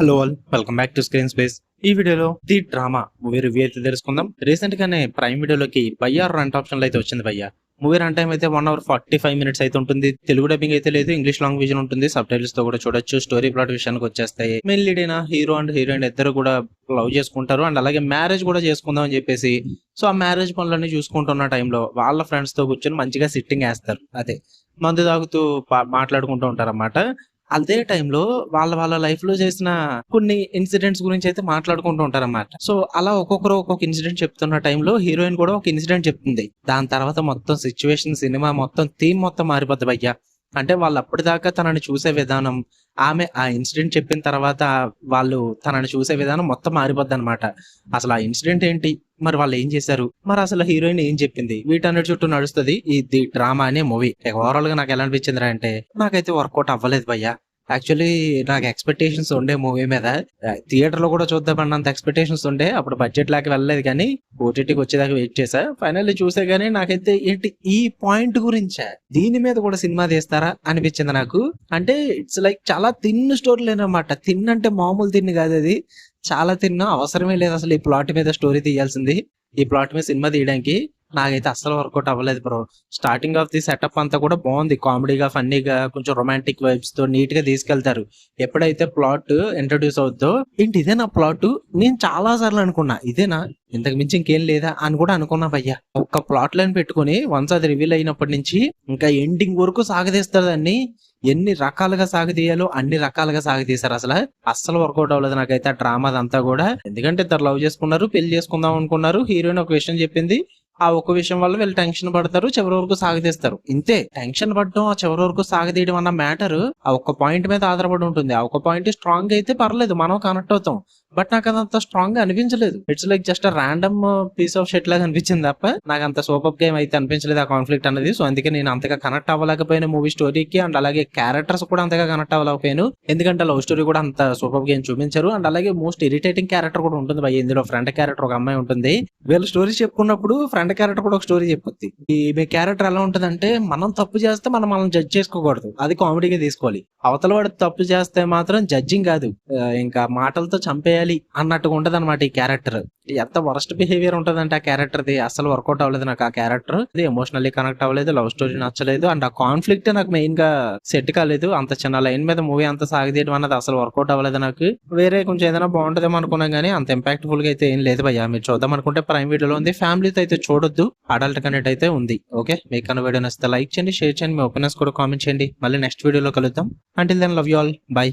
Hello all, welcome back to screen space. ఈ వీడియోలో the drama movie review అయితే తెలుసుకుందాం. రీసెంట్ గానే ప్రైమ్ వీడియోలోకి బయ్యార్ రెంట్ ఆప్షన్ అయితే వచ్చింది భయ్య. మూవీ రన్ టైం అయితే 1 hour 45 minutes అయితే ఉంటుంది. తెలుగు డబ్బింగ్ అయితే లేదు, ఇంగ్లీష్ లాంగ్వేజ్ ఉంటుంది. సబ్ టైటిల్స్ తో కూడా చూడొచ్చు. స్టోరీ ప్లాట్ విషయానికి వచ్చేస్తాయి. మెయిన్ లీడ్ అయిన హీరో అండ్ హీరోయిన్ ఇద్దరు కూడా లవ్ చేసుకుంటారు అండ్ అలాగే మ్యారేజ్ కూడా చేసుకుందాం అని చెప్పేసి సో ఆ మ్యారేజ్ పనులన్నీ చూసుకుంటున్న టైంలో వాళ్ళ ఫ్రెండ్స్ తో కూర్చొని మంచిగా సిట్టింగ్ వేస్తారు. అదే మందు తాగుతూ మాట్లాడుకుంటూ ఉంటారు అన్నమాట. అదే టైంలో వాళ్ళ లైఫ్ లో చేసిన కొన్ని ఇన్సిడెంట్స్ గురించి అయితే మాట్లాడుకుంటూ ఉంటారన్నమాట. సో అలా ఒక్కొక్కరు ఒక్కొక్క ఇన్సిడెంట్ చెప్తున్న టైంలో హీరోయిన్ కూడా ఒక ఇన్సిడెంట్ చెప్తుంది. దాని తర్వాత మొత్తం సిచ్యువేషన్, సినిమా మొత్తం థీమ్ మొత్తం మారిపోద్ది భయ్య. అంటే వాళ్ళు అప్పటిదాకా తనని చూసే విధానం, ఆమె ఆ ఇన్సిడెంట్ చెప్పిన తర్వాత వాళ్ళు తనని చూసే విధానం మొత్తం మారిపోద్ది అనమాట. అసలు ఆ ఇన్సిడెంట్ ఏంటి, మరి వాళ్ళు ఏం చేశారు, మరి అసలు హీరోయిన్ ఏం చెప్పింది, వీటన్నిటి చుట్టూ నడుస్తుంది ఈ ది డ్రామా అనే మూవీ. ఓవరాల్ గా నాకు ఎలా అనిపించింది అంటే, నాకైతే వర్కౌట్ అవ్వలేదు భయ్య. యాక్చువల్లీ నాకు ఎక్స్పెక్టేషన్స్ ఉండే మూవీ మీద, థియేటర్ లో కూడా చూద్దామన్నంత ఎక్స్పెక్టేషన్స్ ఉండే. అప్పుడు బడ్జెట్ లేక వెళ్ళలేదు కానీ ఓటీటీకి వచ్చేదాకా వెయిట్ చేశా. ఫైనల్లీ చూసే గానీ నాకైతే ఏంటి ఈ పాయింట్ గురించా, దీని మీద కూడా సినిమా తీస్తారా అనిపించింది నాకు. అంటే ఇట్స్ లైక్ చాలా థిన్ స్టోరీ లేనమాట. థిన్ అంటే మామూలు థిన్ కాదు, అది చాలా థిన్. అవసరమే లేదు అసలు ఈ ప్లాట్ మీద స్టోరీ తీయాల్సింది. ఈ ప్లాట్ మీద సినిమా తీయడానికి నాకైతే అస్సలు వర్కౌట్ అవ్వలేదు bro. Starting of the setup అంతా కూడా బాగుంది, కామెడీగా, ఫన్నీగా, కొంచెం రొమాంటిక్ వైబ్స్ తో నీట్ గా తీసుకెళ్తారు. ఎప్పుడైతే ప్లాట్ ఇంట్రడ్యూస్ అవుద్దో, ఏంటి ఇదేనా ప్లాట్, నేను చాలా సార్లు అనుకున్నా ఇదేనా, ఇంతకు మించి ఇంకేం లేదా అని కూడా అనుకున్నా భయ్యా. ఒక్క ప్లాట్ లైన్ పెట్టుకుని వన్స్ అది రివీల్ అయినప్పటి నుంచి ఇంకా ఎండింగ్ వరకు సాగదీస్తారు దాన్ని. ఎన్ని రకాలుగా సాగదీయాలో అన్ని రకాలుగా సాగదీశారు. అస్సలు వర్కౌట్ అవ్వలేదు నాకైతే ఆ డ్రామా అదంతా కూడా. ఎందుకంటే ఇద్దరు లవ్ చేసుకున్నారు, పెళ్లి చేసుకుందాం అనుకున్నారు. హీరోయిన్ ఒక విషయం చెప్పింది, ఆ ఒక్క విషయం వల్ల వీళ్ళు టెన్షన్ పడతారు, చివరి వరకు సాగదీస్తారు. ఇంతే. టెన్షన్ పడడం, ఆ చివరి వరకు సాగదీయడం అన్న మ్యాటర్ ఆ ఒక్క పాయింట్ మీద ఆధారపడి ఉంటుంది. ఆ ఒక్క పాయింట్ స్ట్రాంగ్ అయితే పర్లేదు, మనం కనెక్ట్ అవుతాం. బట్ నాకు అదంత స్ట్రాంగ్ గా అనిపించలేదు. It's like just random piece of shit లాగా అనిపించింది తప్ప నాకు అంత సూపర్ గేమ్ అయితే అనిపించలేదు ఆ కాన్ఫ్లిక్ట్ అనేది. సో అందుకే నేను అంతగా కనెక్ట్ అవ్వలేకపోయిన మూవీ స్టోరీకి, అండ్ అలాగే క్యారెక్టర్స్ కూడా అంతగా కనెక్ట్ అవ్వలేకపోయాను. ఎందుకంటే లవ్ స్టోరీ కూడా అంత సూపర్ గేమ్ చూపించారు. అండ్ అలాగే మోస్ట్ ఇరిటేటింగ్ క్యారెక్టర్ కూడా ఉంటుంది భయ ఇందులో. ఫ్రెండ్ క్యారెక్టర్ ఒక అమ్మాయి ఉంటుంది. వీళ్ళు స్టోరీ చెప్పుకున్నప్పుడు ఫ్రెండ్ క్యారెక్టర్ కూడా ఒక స్టోరీ చెప్పుద్ది. ఈ క్యారెక్టర్ ఎలా ఉంటదంటే, మనం తప్పు చేస్తే మనం జడ్జ్ చేసుకోకూడదు, అది కామెడీగా తీసుకోవాలి. అవతల వాడు తప్పు చేస్తే మాత్రం జడ్జింగ్ కాదు, ఇంకా మాటలతో చంపేయాలి అన్నట్టుగా ఉంటది అనమాట ఈ క్యారెక్టర్. ఎంత వరస్ట్ బిహేవియర్ ఉంటదంటే ఆ క్యారెక్టర్ ది. అసలు వర్కౌట్ అవ్వలేదు నాకు ఆ క్యారెక్టర్. ఇది ఎమోషనల్లీ కనెక్ట్ అవ్వలేదు, లవ్ స్టోరీ నచ్చలేదు, అండ్ ఆ కాన్ఫ్లిక్ట్ నాకు మెయిన్ గా సెట్ కాలేదు. అంత చిన్న లైన్ మీద మూవీ అంత సాగదీయడం అన్నది అసలు వర్కౌట్ అవ్వలేదు నాకు. వేరే కొంచెం ఏదైనా బాగుంటదేమో అనుకున్నాం కానీ అంత ఇంపాక్ట్ఫుల్ గా అయితే ఏం లేదు భయ్యా. మీరు చూద్దాం అనుకుంటే ప్రైమ్ వీడియోలో ఉంది. ఫ్యామిలీతో అయితే చూడొద్దు, అడల్ట్ కనెక్ట్ అయితే ఉంది. ఓకే, మీకు కన్నా వీడియో నచ్చితే లైక్ చేయండి, షేర్ చేయండి, మీ ఒపీనియన్స్ కూడా కామెంట్ చేయండి. మళ్ళీ నెక్స్ట్ వీడియోలో కలుద్దాం. Until then love you all, by.